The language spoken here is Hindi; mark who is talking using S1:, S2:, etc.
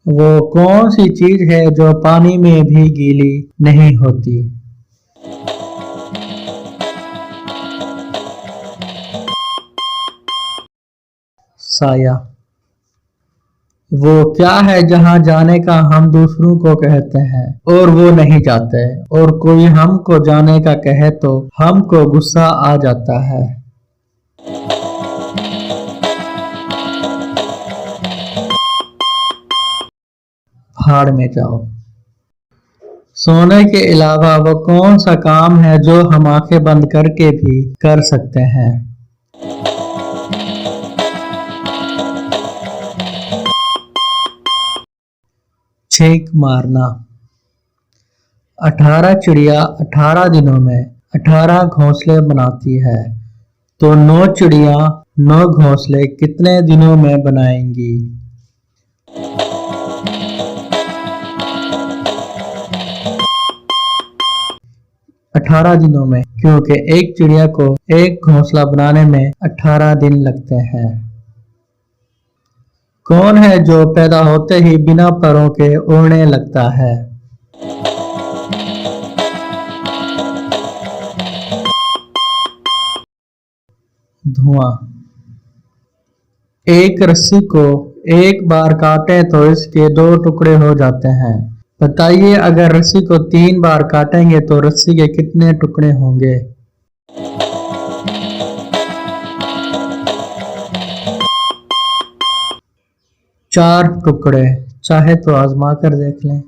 S1: वो कौन सी चीज है जो पानी में भी गीली नहीं होती? साया। वो क्या है जहाँ जाने का हम दूसरों को कहते हैं और वो नहीं जाते, और कोई हमको जाने का कहे तो हमको गुस्सा आ जाता है? भाड़ में जाओ। सोने के अलावा वो कौन सा काम है जो हम आंखें बंद करके भी कर सकते हैं? छींक मारना। 18 चिड़िया 18 दिनों में 18 घोंसले बनाती है, तो 9 चिड़िया 9 घोंसले कितने दिनों में बनाएंगी? 18 दिनों में, क्योंकि एक चिड़िया को एक घोंसला बनाने में 18 दिन लगते हैं। कौन है जो पैदा होते ही बिना पैरों के उड़ने लगता है? धुआं। एक रस्सी को एक बार काटें तो इसके 2 टुकड़े हो जाते हैं। बताइए, अगर रस्सी को 3 बार काटेंगे तो रस्सी के कितने टुकड़े होंगे? 4 टुकड़े। चाहे तो आजमा कर देख लें।